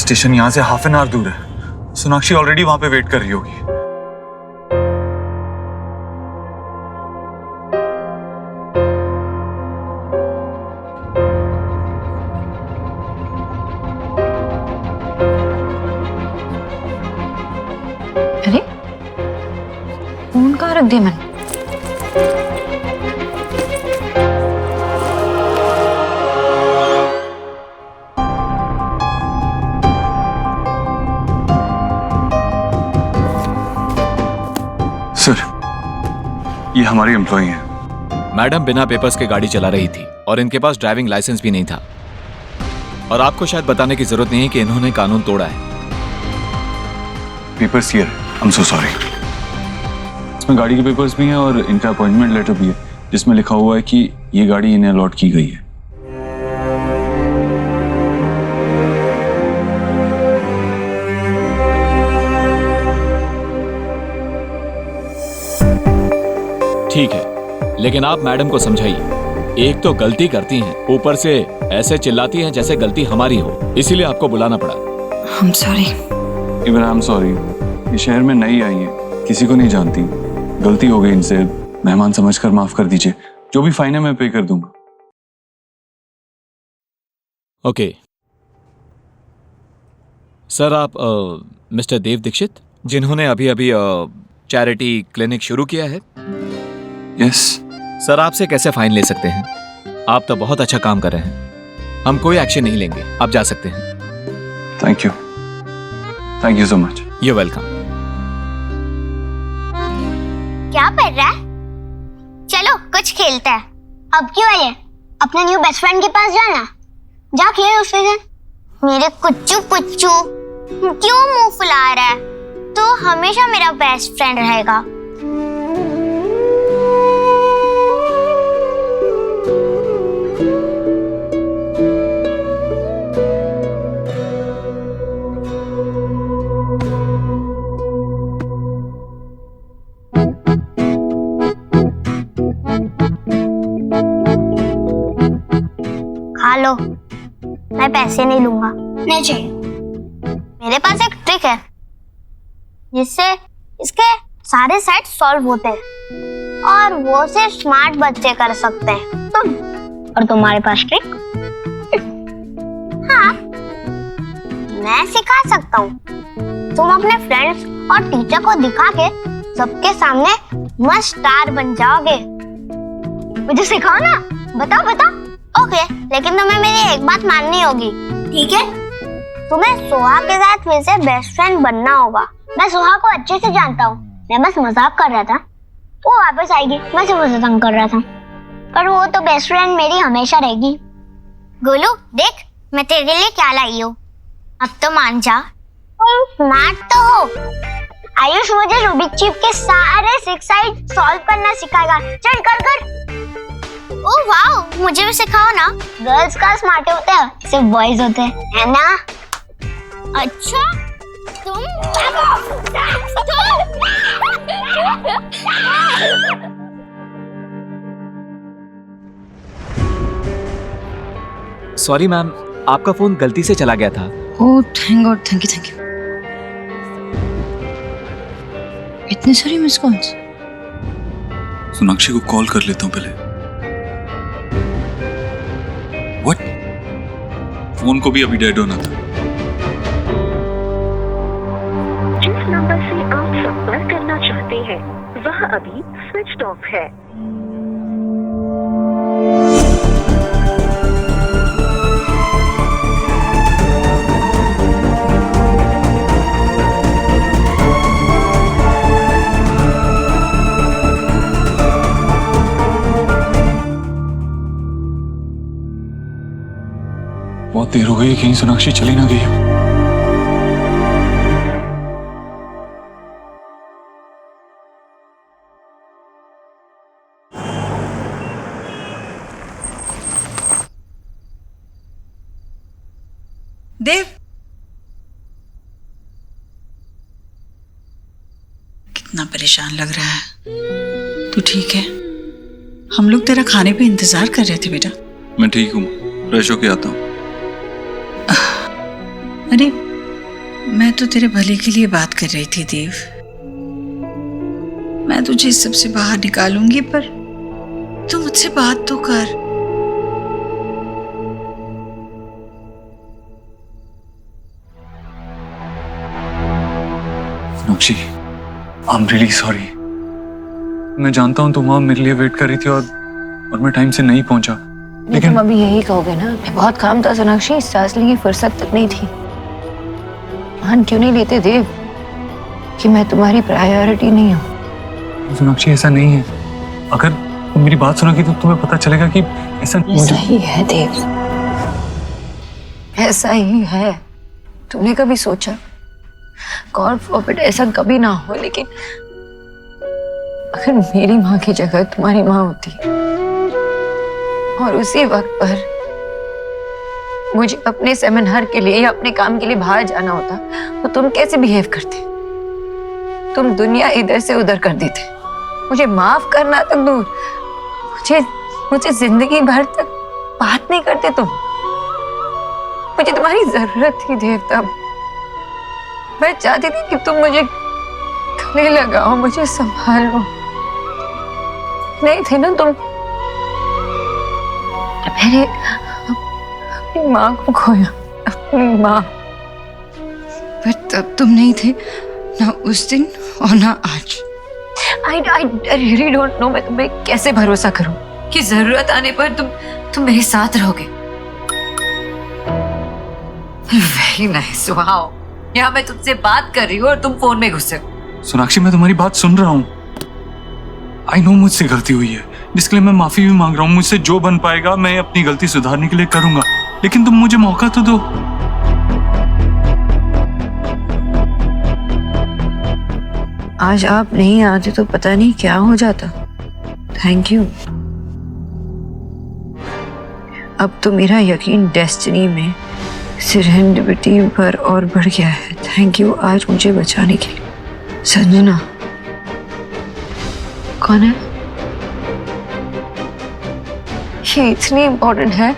Station यहाँ से half an hour दूर है। सोनाक्षी ऑलरेडी वहां पे वेट कर रही होगी। अरे फोन कहाँ रख दिया मैंने? सर, ये हमारी एम्प्लॉई हैं। मैडम बिना पेपर्स के गाड़ी चला रही थी और इनके पास ड्राइविंग लाइसेंस भी नहीं था। और आपको शायद बताने की जरूरत नहीं है कि इन्होंने कानून तोड़ा है। Papers here, I am so sorry. इसमें गाड़ी के पेपर्स भी हैं और इनका अपॉइंटमेंट लेटर भी है जिसमें लिखा हुआ है कि ये गाड़ी इन्हें अलॉट की गई है। ठीक है, लेकिन आप मैडम को समझाइए। एक तो गलती करती हैं, ऊपर से ऐसे चिल्लाती हैं जैसे गलती हमारी हो, इसीलिए आपको बुलाना पड़ा। I'm sorry। Even I am sorry. ये शहर में नई आई है, किसी को नहीं जानती। गलती हो गई इनसे, मेहमान समझकर माफ कर दीजिए। जो भी फाइन है मैं पे कर दूंगा। ओके सर, आप मिस्टर देव दीक्षित, जिन्होंने अभी अभी चैरिटी क्लिनिक शुरू किया है? यस। सर, आपसे कैसे फाइन ले सकते हैं? आप तो बहुत अच्छा काम कर रहे हैं। हम कोई एक्शन नहीं लेंगे, आप जा सकते हैं। Thank you so much. You welcome. क्या पढ़ रहा है? चलो कुछ खेलते हैं। अब क्यों आई है? अपने न्यू बेस्ट फ्रेंड के पास जाना। जा खेल उसके साथ। मेरे कुच्चू पुच्चू क्यों मुंह फुला रहा है? तो हमेशा मेरा बेस्ट फ्रेंड रहेगा। खा लो, मैं पैसे नहीं लूंगा। नहीं चाहिए। मेरे पास एक ट्रिक है जिससे इसके सारे सेट सॉल्व होते हैं और वो सिर्फ स्मार्ट बच्चे कर सकते हैं। तुम और तुम्हारे पास ट्रिक? हाँ, मैं सिखा सकता हूँ। तुम अपने फ्रेंड्स और टीचर को दिखा के सबके सामने मस्त स्टार बन जाओगे। मुझे सिखाओ ना। बताओ बताओ। ओके, लेकिन तुम्हें मेरी एक बात माननी होगी, ठीक है? तुम्हें सोहा के साथ फिर से बेस्ट फ्रेंड बनना होगा। मैं सोहा को अच्छे से जानता हूँ, मैं बस मजाक कर रहा था। वो वापस आएगी, मैं सिर्फ उसे तंग कर रहा था। पर वो तो बेस्ट फ्रेंड मेरी हमेशा रहेगी। गोलू देख, मैं तेरे लिए क्या लाई हूँ। अब तो मान जा, तुम स्मार्ट तो हो। आयुष मुझे रूबिक क्यूब के सारे 6 साइड सॉल्व करना सिखाएगा। चल कर कर। ओह वाओ, मुझे भी सिखाओ ना। गर्ल्स का स्मार्ट होते हैं, सिर्फ बॉयज होते हैं, है ना? अच्छा, तुम सॉरी मैम, आपका फोन गलती से चला गया था। Oh thank God, thank you. इतने सारे मिस कॉल्स। सोनाक्षी को कॉल कर लेता हूँ पहले। व्हाट? फोन को भी अभी डेड होना था। जिस नंबर से आप संपर्क करना चाहते हैं वह अभी स्विच ऑफ है। बहुत देर हो गई, कहीं सोनाक्षी चली ना गई हो। देव, कितना परेशान लग रहा है। तू ठीक है? हम लोग तेरा खाने पे इंतजार कर रहे थे बेटा। मैं ठीक हूँ, फ्रेश होके आता हूँ। अरे मैं तो तेरे भले के लिए बात कर रही थी देव। मैं तुझे इस सबसे बाहर निकालूंगी, पर तू मुझसे बात तो कर। Sonakshi, I am really sorry. मैं जानता हूँ तुम वहां मेरे लिए वेट कर रही थी और मैं टाइम से नहीं पहुंचा, लेकिन तुम अभी यही कहोगे ना, बहुत काम था सोनाक्षी, सांस लेने की फुर्सत तक नहीं थी। मान क्यों नहीं लेते देव कि मैं तुम्हारी प्रायोरिटी नहीं हूँ? सोनाक्षी ऐसा नहीं है। अगर तुम मेरी बात सुनोगी तो तुम्हें पता चलेगा कि ऐसा ही है देव, ऐसा ही है। तुमने कभी सोचा, गॉड फॉरबिड ऐसा कभी ना हो, लेकिन अगर मेरी माँ की जगह तुम्हारी माँ होती और उसी वक्त पर मुझे अपने सेमिनार के लिए या अपने काम के लिए बाहर जाना होता, तो तुम कैसे बिहेव करते? तुम दुनिया इधर से उधर कर देते, मुझे माफ करना तक दूर, मुझे जिंदगी भर तक बात नहीं करते तुम। मुझे तुम्हारी जरूरत थी देव तब। मैं चाहती थी कि तुम मुझे गले लगाओ, मुझे संभालो। नहीं थे ना तुम। मैंने अपनी माँ को खोया, अपनी माँ। पर तब तुम नहीं थे, ना उस दिन और ना आज। I really don't know, मैं तुम्हें कैसे भरोसा करूं कि जरूरत आने पर तुम मेरे साथ रहोगे। Very nice, wow। यहाँ मैं तुमसे बात कर रही हूँ और तुम फोन में घुसे हो। सोनाक्षी, मैं तुम्हारी बात सुन रहा हूँ। आई नो मुझसे गलती हुई है, जिसके लिए मैं माफी भी मांग रहा हूँ। मुझसे जो बन पाएगा मैं अपनी गलती सुधारने के लिए करूंगा, लेकिन तुम मुझे मौका तो दो। आज आप नहीं आते तो पता नहीं क्या हो जाता। Thank you. अब तो मेरा यकीन डेस्टिनी में, सेरेंडिपिटी पर और बढ़ गया है। थैंक यू आज मुझे बचाने के लिए। संजना कौन है? ये इतनी इम्पोर्टेंट है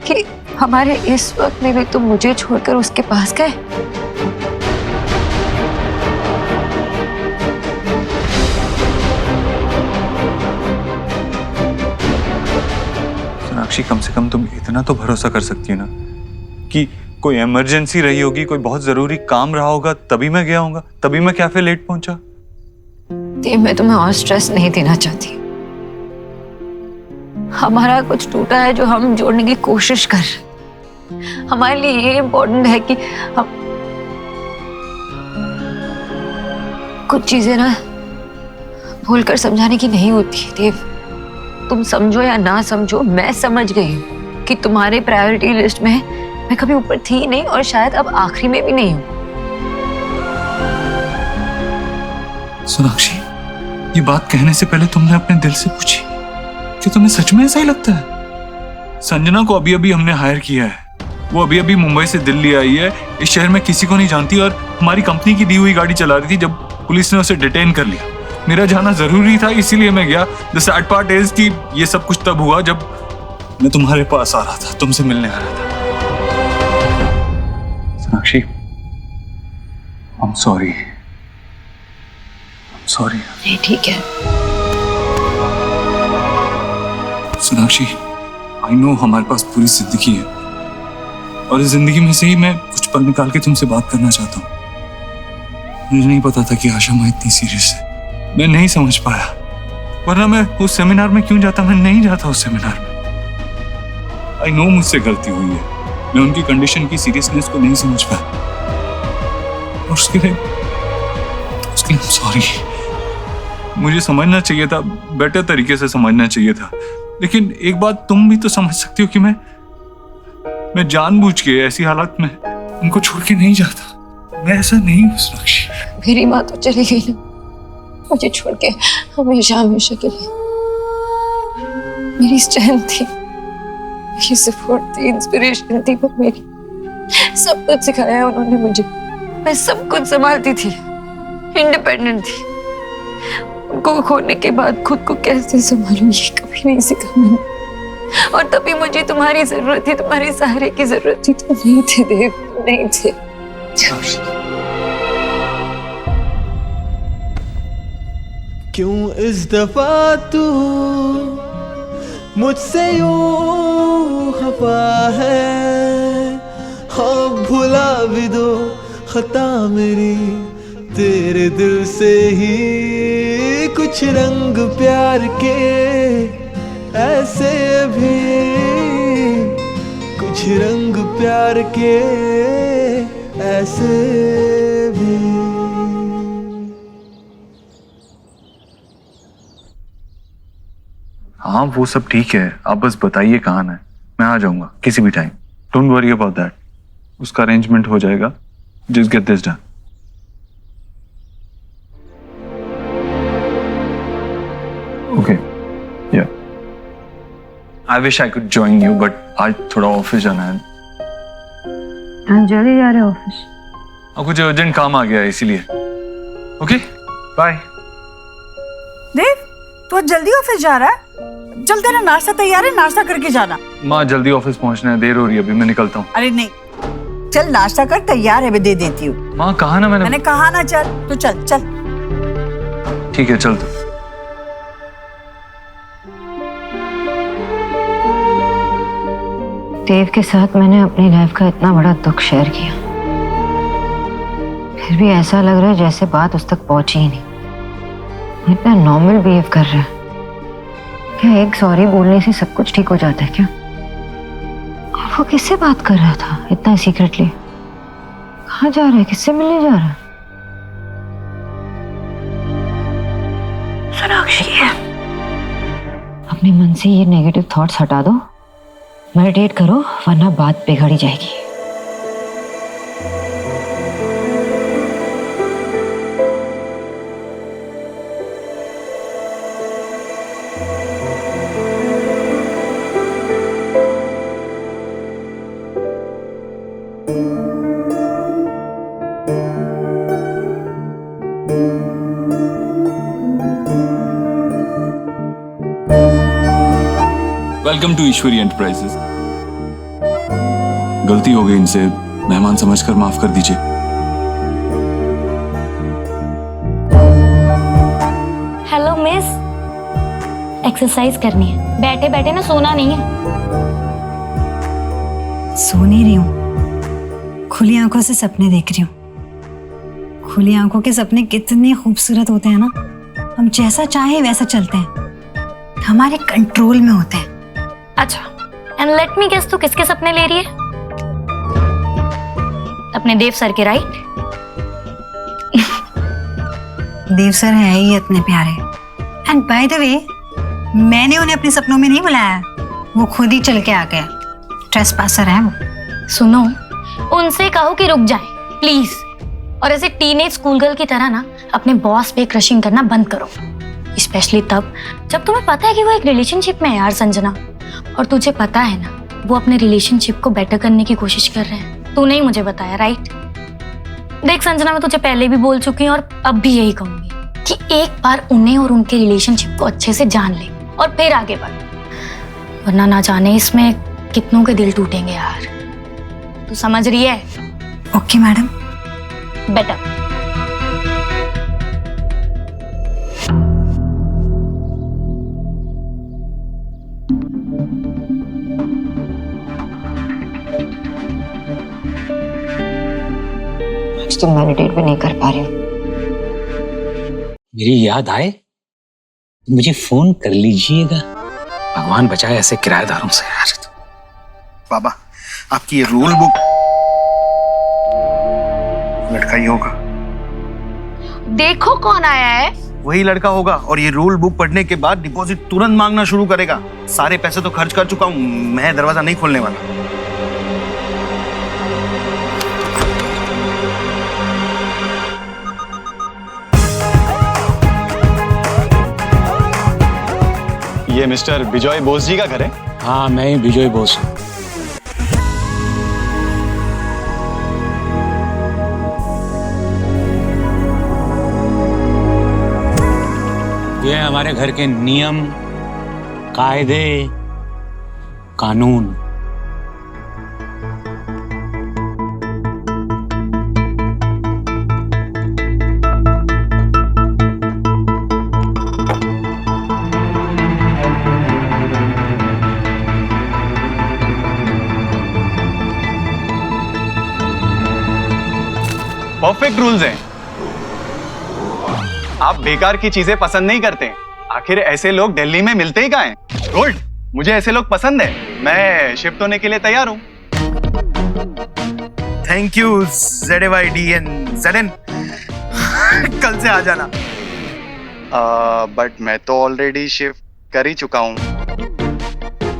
कि हमारे इस वक्त में भी तुम मुझे छोड़कर उसके पास गए। सोनाक्षी, कम से कम तुम इतना तो भरोसा कर सकती हो ना कि कोई इमरजेंसी रही होगी, कोई बहुत जरूरी काम रहा होगा, तभी मैं गया होगा, तभी मैं कैफे लेट पहुंचा। मैं तुम्हें और स्ट्रेस नहीं देना चाहती। हमारा कुछ टूटा है जो हम जोड़ने की कोशिश कर रहे। हमारे लिए ये इम्पोर्टेंट है कि हम कुछ चीजें ना भूलकर समझाने की नहीं होती। देव, तुम समझो या ना समझो, मैं समझ गई हूँ कि तुम्हारे प्रायोरिटी लिस्ट में मैं कभी ऊपर थी नहीं और शायद अब आखिरी में भी नहीं हूँ। सोनाक्षी, ये बात कहने से पहले तुमने अपने दिल से पूछी कि तुम्हें सच में ऐसा ही लगता है? संजना को अभी अभी हमने हायर किया है, वो अभी अभी मुंबई से दिल्ली आई है, इस शहर में किसी को नहीं जानती और हमारी कंपनी की दी हुई गाड़ी चला रही थी जब पुलिस ने उसे डिटेन कर लिया। मेरा जाना जरूरी था, इसीलिए मैं गया। द सैड पार्ट इज कि ये सब कुछ तब हुआ जब मैं तुम्हारे पास आ रहा था, तुमसे मिलने आ रहा था। Sonakshi, I am sorry. Sorry. नहीं, ठीक है। सोनाक्षी, आई नो हमारे पास पूरी जिंदगी है और इस जिंदगी में से ही मैं कुछ पल निकाल के तुमसे बात करना चाहता हूँ। मुझे नहीं पता था कि आशा माँ इतनी सीरियस है, मैं नहीं समझ पाया, वरना मैं उस सेमिनार में क्यों जाता? मैं नहीं जाता उस सेमिनार में। आई नो मुझसे गलती हुई है, मैं उनकी कंडीशन की सीरियसनेस को नहीं समझ पाया और उसके लिए सॉरी। मुझे समझना चाहिए था, बेटर तरीके से समझना चाहिए था, लेकिन एक बात तुम भी तो समझ सकती हो कि मैं जानबूझ के ऐसी हालत में उनको छोड़ के नहीं जाता। मैं ऐसा नहीं हूँ सोनाक्षी। मेरी माँ तो चली गई ना, मुझे छोड़ के हमेशा हमेशा के लिए। मेरी स्ट्रेंथ थी, मेरी सपोर्ट थी, इंस्पिरेशन थी, पर मेरी सब कुछ सिखाया उन्होंने मुझे। मैं सब कुछ संभालती थी, इंडिपेंडेंट थी। उनको खोने के बाद खुद को कैसे संभालूं ये कभी नहीं सीखा मैंने। और तभी मुझे तुम्हारी जरूरत थी, तुम्हारे सहारे की जरूरत थी। तुम नहीं थे देव, तुम नहीं थे। क्यों इस दफा तू मुझसे यूं खफा है। हाँ भुला भी दो खता मेरी, तेरे दिल से ही कुछ रंग प्यार के ऐसे भी, कुछ रंग प्यार के ऐसे भी। हाँ वो सब ठीक है, आप बस बताइए कहाँ है, मैं आ जाऊंगा किसी भी time. Don't worry about that, उसका अरेंजमेंट हो जाएगा। Just get this done. Okay yeah I wish I could join you, but आज थोड़ा ऑफिस जाना है। जल्दी जा रहे ऑफिस? और कुछ अर्जेंट काम आ गया है इसीलिए। Okay bye. देव, तू आज जल्दी ऑफिस जा रहा है? चल तेरा नाश्ता तैयार है, नाश्ता करके जाना। माँ जल्दी ऑफिस पहुंचना है, देर हो रही है, अभी मैं निकलता हूँ। अरे नहीं, चल नाश्ता कर, तैयार है, मैं दे देती हूँ। माँ कहा ना मैंने कहा ना चल, तो चल चल। ठीक है चल। तो देव के साथ मैंने अपनी लाइफ का इतना बड़ा दुख शेयर किया, फिर भी ऐसा लग रहा है जैसे बात उस तक पहुंची ही नहीं। वो इतना नॉर्मल बिहेव कर रहा है। क्या एक सॉरी बोलने से सब कुछ ठीक हो जाता है क्या? और वो किससे बात कर रहा था इतना सीक्रेटली? कहाँ जा रहा है, किससे मिलने जा रहा है? सोनाक्षी, अपने मन से ये नेगेटिव थॉट्स हटा दो, मेडिटेट करो, वरना बात बिगड़ जाएगी। Welcome to Ishwari Enterprises. गलती हो गई इनसे, मेहमान समझकर माफ कर दीजिए। हेलो मिस, एक्सरसाइज करनी है, बैठे बैठे ना सोना नहीं है। सो नहीं रही हूँ, खुली आंखों से सपने देख रही हूँ। खुली आंखों के सपने कितने खूबसूरत होते हैं ना। हम जैसा चाहे वैसा चलते हैं, हमारे कंट्रोल में होते हैं। अच्छा, एंड लेट मी गेस, तू किसके सपने ले रही है? अपने देव सर के, राइट? देव सर है ही इतने प्यारे। एंड बाय द वे, मैंने उन्हें अपने सपनों में नहीं बुलाया, वो खुद ही चल के आ गया। ट्रेसपासर है वो। सुनो, उनसे कहो कि रुक जाए प्लीज, और ऐसे टीनेज स्कूल गर्ल की तरह ना अपने बॉस पे क्रशिंग करना बंद करो, स्पेशली तब जब तुम्हें पता है कि वो एक रिलेशनशिप में है यार संजना। और तुझे पता है ना, वो अपने रिलेशनशिप को बेटर करने की कोशिश कर रहे हैं। तूने ही मुझे बताया, राइट? देख संजना, मैं तुझे पहले भी बोल चुकी हूँ और अब भी यही कहूंगी कि एक बार उन्हें और उनके रिलेशनशिप को अच्छे से जान ले और फिर आगे बढ़, वरना ना जाने इसमें कितनों के दिल टूटेंगे यार। तू समझ रही है? Okay madam. बेटर। तो मेडिटेट भी नहीं कर पा रही हूँ। मेरी याद आए तो मुझे फोन कर लीजिएगा। भगवान बचाए ऐसे किराएदारों से यार। बाबा, आपकी ये रूल बुक, लड़का ही होगा। देखो कौन आया है। वही लड़का होगा, और ये रूल बुक पढ़ने के बाद डिपॉजिट तुरंत मांगना शुरू करेगा। सारे पैसे तो खर्च कर चुका हूँ, मैं दरवाजा नहीं खोलने वाला। ये मिस्टर विजय बोस जी का घर है? हाँ, मैं ही विजय बोस हूँ। ये हमारे घर के नियम, कायदे, कानून। परफेक्ट रूल्स हैं। आप बेकार की चीजें पसंद नहीं करते। आखिर ऐसे लोग दिल्ली में मिलते ही कहाँ हैं? गुड, मुझे ऐसे लोग पसंद है। मैं शिफ्ट होने के लिए तैयार हूँ। Thank you ZAYDN ZN। कल से आ जाना। बट मैं तो ऑलरेडी शिफ्ट कर ही चुका हूँ।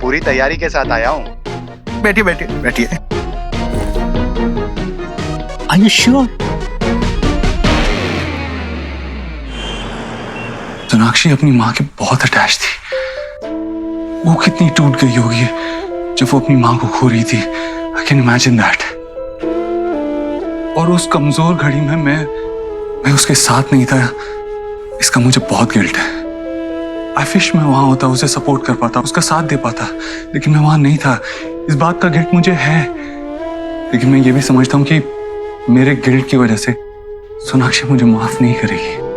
पूरी तैयारी के साथ आया हूँ। बैठिए बैठिए बैठिए। Are you sure? सोनाक्षी अपनी माँ के बहुत अटैच थी। वो कितनी टूट गई होगी जब वो अपनी माँ को खो रही थी। I can imagine that. और उस कमजोर घड़ी में मैं उसके साथ नहीं था, इसका मुझे बहुत गिल्ट है। आई विश मैं वहां होता, उसे सपोर्ट कर पाता, उसका साथ दे पाता, लेकिन मैं वहां नहीं था। इस बात का गिल्ट मुझे है, लेकिन मैं ये भी समझता हूँ कि मेरे गिल्ट की वजह से सोनाक्षी मुझे माफ नहीं करेगी।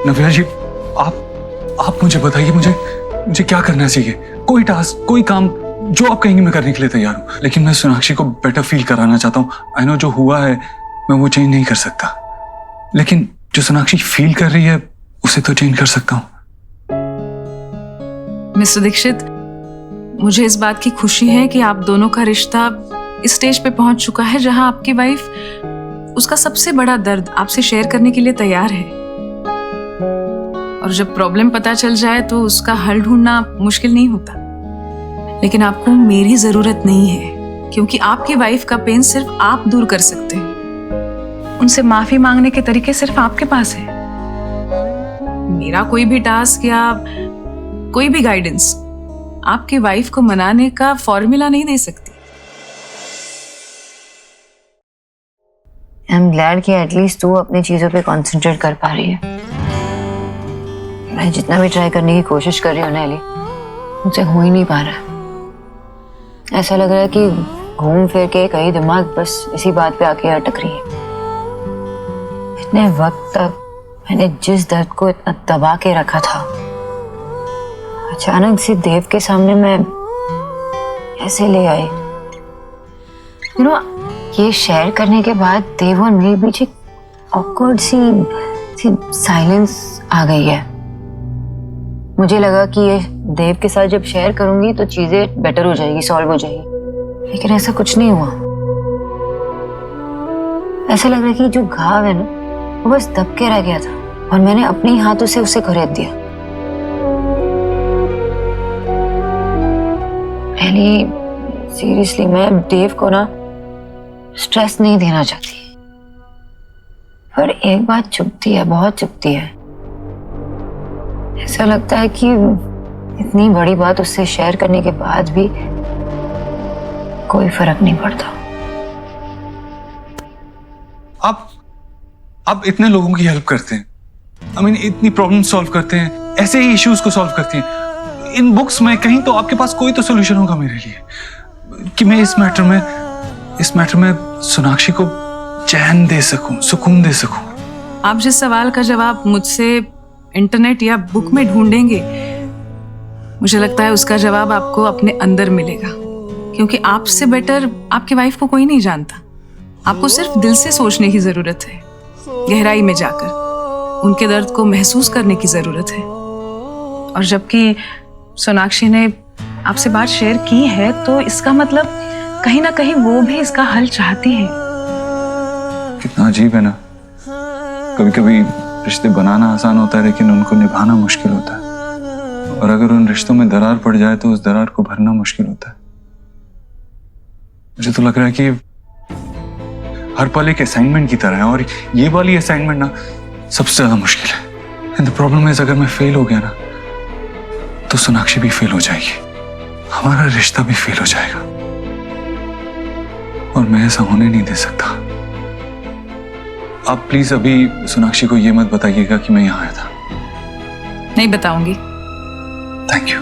नव्या जी, आप मुझे बताइए, मुझे क्या करना चाहिए? कोई टास्क, कोई काम जो आप कहेंगे मैं करने के लिए तैयार हूँ, लेकिन मैं सोनाक्षी को बेटर फील कराना चाहता हूँ। आई नो जो हुआ है मैं वो चेंज नहीं कर सकता, लेकिन जो सोनाक्षी फील कर रही है उसे तो चेंज कर सकता हूँ। मिस्टर दीक्षित, मुझे इस बात की खुशी है कि आप दोनों का रिश्ता इस स्टेज पे पहुंच चुका है जहां आपकी वाइफ उसका सबसे बड़ा दर्द आपसे शेयर करने के लिए तैयार है। और जब प्रॉब्लम पता चल जाए तो उसका हल ढूंढना मुश्किल नहीं होता। लेकिन आपको मेरी जरूरत नहीं है, क्योंकि आपकी वाइफ का पेन सिर्फ आप दूर कर सकते हैं। उनसे माफी मांगने के तरीके सिर्फ आपके पास है। मेरा कोई भी टास्क या कोई भी गाइडेंस आपकी वाइफ को मनाने का फॉर्मूला नहीं दे सकती। आई एम ग्लैड कि एटलीस्ट तू अपनी चीजों पे कंसंट्रेट कर पा रही है। मैं जितना भी ट्राई करने की कोशिश कर रही हूँ ना एली, मुझसे हो ही नहीं पा रहा। ऐसा लग रहा है कि घूम फिर के कई दिमाग बस इसी बात पे आके अटक रही है। इतने वक्त तक मैंने जिस दर्द को इतना दबा के रखा था, अचानक से देव के सामने मैं ऐसे ले आई। यू नो, ये शेयर करने के बाद देव और मेरे बीच एक ऑकवर्ड सी साइलेंस आ गई है। मुझे लगा कि ये देव के साथ जब शेयर करूंगी तो चीजें बेटर हो जाएगी, सॉल्व हो जाएगी, लेकिन ऐसा कुछ नहीं हुआ। ऐसा लग रहा है कि जो घाव है ना वो बस दब के रह गया था और मैंने अपने ही हाथों से उसे खरीद दिया। एली, सीरियसली मैं देव को ना स्ट्रेस नहीं देना चाहती, पर एक बात चुभती है, बहुत चुभती है। ऐसा लगता है कि इतनी बड़ी बात उससे शेयर करने के बाद भी कोई फर्क नहीं पड़ता। आप इतने लोगों की हेल्प करते हैं, आई मीन इतनी प्रॉब्लम सॉल्व करते हैं, ऐसे ही इश्यूज को सॉल्व करते हैं। इन बुक्स में कहीं तो आपके पास कोई तो सोल्यूशन होगा मेरे लिए, कि मैं इस मैटर में सोनाक्षी को चैन दे सकूं, सुकून दे सकूं। आप जिस सवाल का जवाब मुझसे इंटरनेट या बुक में ढूंढेंगे, मुझे लगता है उसका जवाब आपको अपने अंदर मिलेगा, क्योंकि आपसे बेटर आपकी वाइफ को कोई नहीं जानता। आपको सिर्फ दिल से सोचने की जरूरत है, गहराई में जाकर उनके दर्द को महसूस करने की जरूरत है। और जबकि सोनाक्षी ने आपसे बात शेयर की है तो इसका मतलब कहीं ना कहीं वो भी इसका हल चाहती है। कितना अजीब है ना, कभी कभी रिश्ते बनाना आसान होता है लेकिन उनको निभाना मुश्किल होता है, और अगर उन रिश्तों में दरार पड़ जाए तो उस दरार को भरना मुश्किल होता है। मुझे तो लग रहा है कि हर पल एक असाइनमेंट की तरह है, और ये वाली असाइनमेंट ना सबसे ज्यादा मुश्किल है। एंड द प्रॉब्लम इज, अगर मैं फेल हो गया ना तो सोनाक्षी भी फेल हो जाएगी, हमारा रिश्ता भी फेल हो जाएगा, और मैं ऐसा होने नहीं दे सकता। आप प्लीज अभी सोनाक्षी को ये मत बताइएगा कि मैं यहाँ आया था। नहीं बताऊंगी। Thank you.